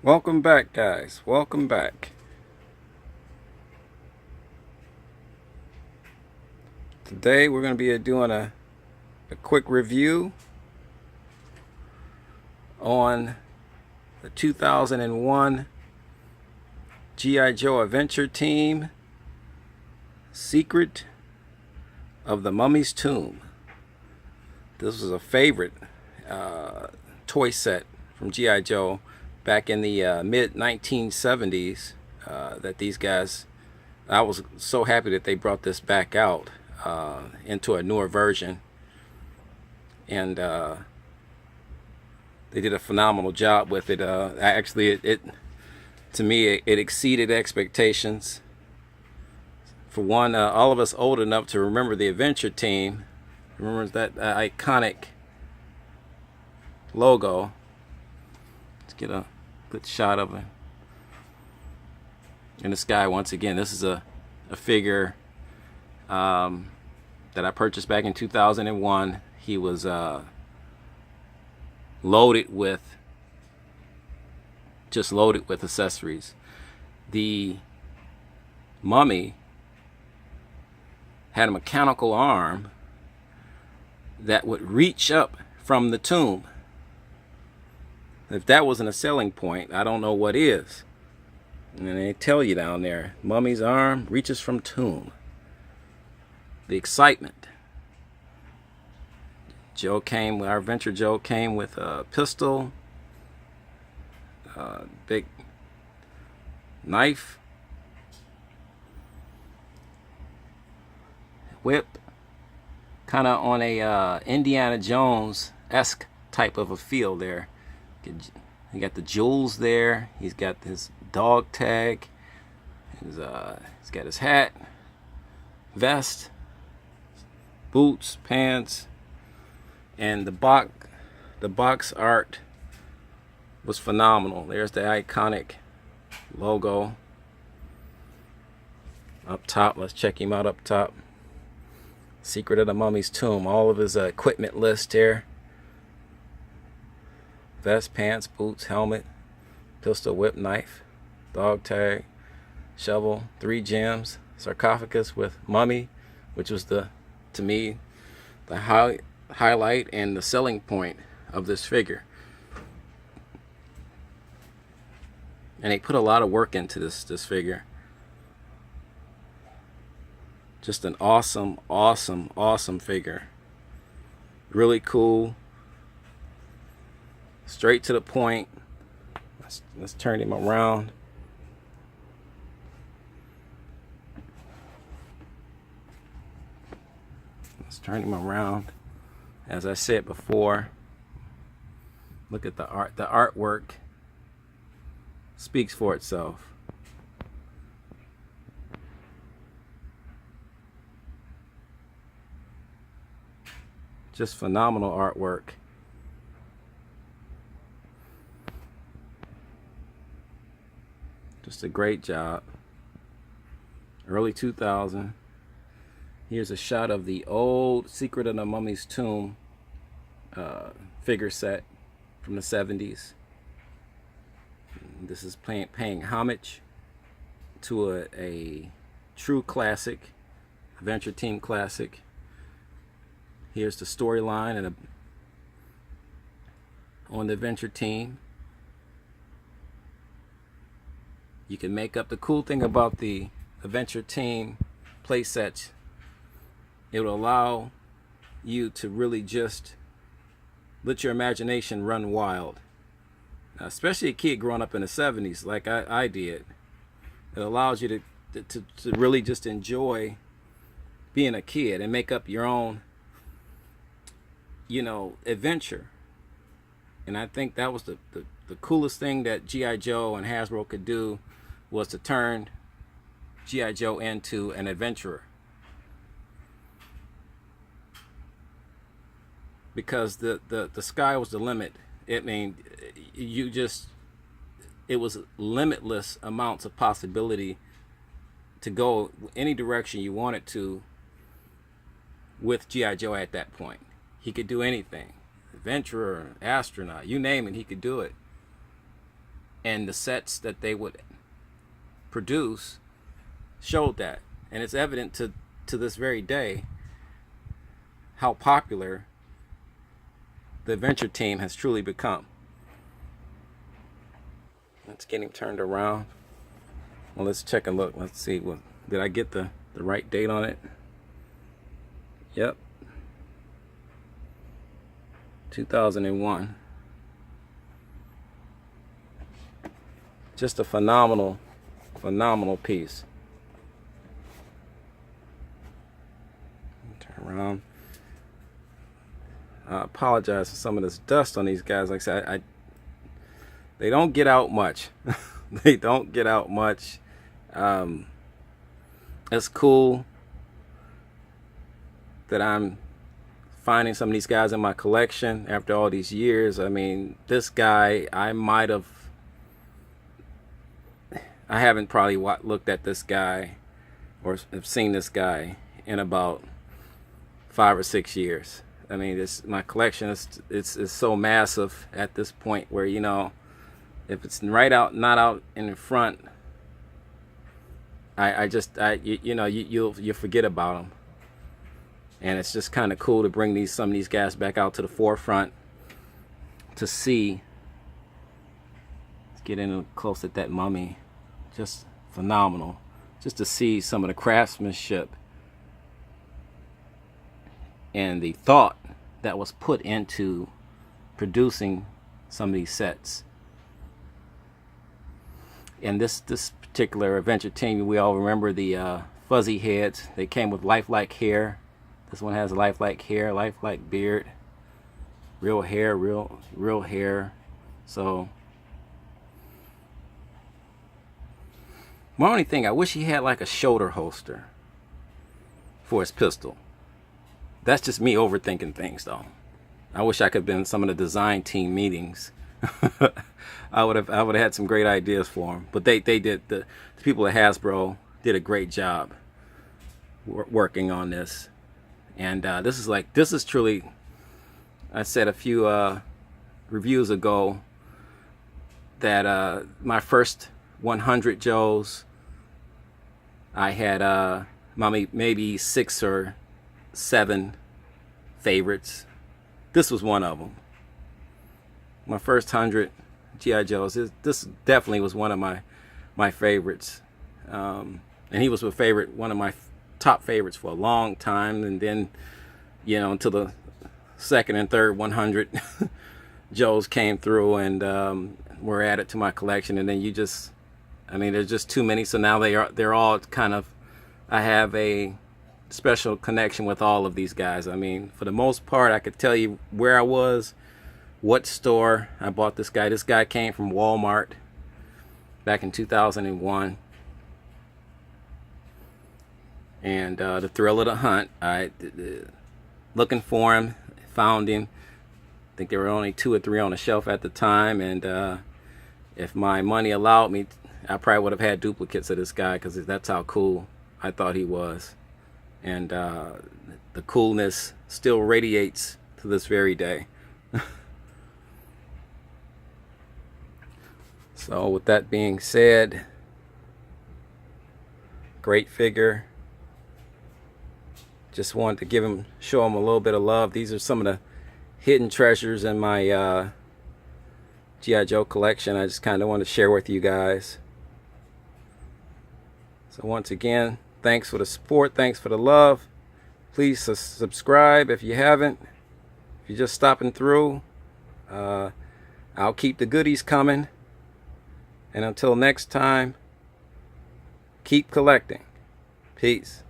Welcome back, guys. Welcome back. Today we're going to be doing a quick review on the 2001 G.I. Joe Adventure Team Secret of the Mummy's Tomb. This was a favorite toy set from G.I. Joe back in the mid 1970s that these guys, I was so happy that they brought this back out into a newer version, and they did a phenomenal job with it. Actually, it to me it exceeded expectations. For one, all of us old enough to remember the Adventure Team, remember that iconic logo. Let's get a good shot of it in the sky once again. This is a figure that I purchased back in 2001. He was loaded with accessories. The mummy had a mechanical arm that would reach up from the tomb. If that wasn't a selling point, I don't know what is. And they tell you down there, mummy's arm reaches from tomb. The excitement. Our Adventure Joe came with a pistol, big knife, whip, kind of on a Indiana Jones-esque type of a feel there. He got the jewels there. He's got his dog tag. He's got his hat, vest, boots, pants, and the box art was phenomenal. There's the iconic logo up top. Let's check him out up top. Secret of the Mummy's Tomb. All of his equipment list here. Vest, pants, boots, helmet, pistol, whip, knife, dog tag, shovel, 3 gems, sarcophagus with mummy, which was to me the highlight and the selling point of this figure. And they put a lot of work into this figure. Just an awesome figure. Really cool. Straight to the point. Let's turn him around. Let's turn him around. As I said before, look at the art. The artwork speaks for itself. Just phenomenal artwork. Just a great job. Early 2000. Here's a shot of the old Secret of the Mummy's Tomb figure set from the 70s. This is paying homage to a true classic, Adventure Team classic. Here's the storyline on the Adventure Team. You can make up. The cool thing about the Adventure Team play sets, it will allow you to really just let your imagination run wild. Now, especially a kid growing up in the 70s like I did. It allows you to really just enjoy being a kid and make up your own, adventure. And I think that was the coolest thing that G.I. Joe and Hasbro could do, was to turn G.I. Joe into an adventurer. Because the sky was the limit. I mean, it was limitless amounts of possibility to go any direction you wanted to with G.I. Joe at that point. He could do anything. Adventurer, astronaut, you name it, he could do it. and the sets that they would produce showed that. And it's evident to this very day how popular the adventure team has truly become. Let's get him turned around. Well, let's check and look. Let's see. Well, did I get the right date on it? Yep. 2001. Just a phenomenal piece. Turn around. I apologize for some of this dust on these guys. Like I said, they don't get out much. They don't get out much. It's cool that I'm finding some of these guys in my collection after all these years. I mean, this guy, I haven't probably looked at this guy or have seen this guy in about 5 or 6 years. I mean, my collection is so massive at this point where, you know, if it's right out, not out in the front, you'll forget about them. And it's just kind of cool to bring some of these guys back out to the forefront to see. Let's get in close at that mummy. Just phenomenal. Just to see some of the craftsmanship and the thought that was put into producing some of these sets. And this particular adventure team, we all remember the fuzzy heads. They came with lifelike hair. This one has lifelike hair, lifelike beard, real hair, real hair. So my only thing, I wish he had like a shoulder holster for his pistol. That's just me overthinking things, though. I wish I could have been in some of the design team meetings. I would have had some great ideas for him. But they did. The people at Hasbro did a great job working on this. And this is truly, I said a few reviews ago that my first 100 Joes, I had maybe 6 or 7 favorites. This was one of them. My first 100 G.I. Joes. This definitely was one of my favorites. And he was one of my top favorites for a long time. And then, you know, until the second and third 100 Joes came through and were added to my collection. And then there's just too many. So now they're all kind of, I have a special connection with all of these guys. I mean, for the most part, I could tell you where I was, what store I bought this guy. This guy came from Walmart back in 2001. And the thrill of the hunt, looking for him, found him. I think there were only 2 or 3 on the shelf at the time. And if my money allowed me, I probably would have had duplicates of this guy because that's how cool I thought he was. And the coolness still radiates to this very day. So with that being said, great figure. Just wanted to show him a little bit of love. These are some of the hidden treasures in my G.I. Joe collection. I just kind of want to share with you guys. So once again, thanks for the support. Thanks for the love. Please subscribe if you haven't. If you're just stopping through, I'll keep the goodies coming. And until next time, keep collecting. Peace.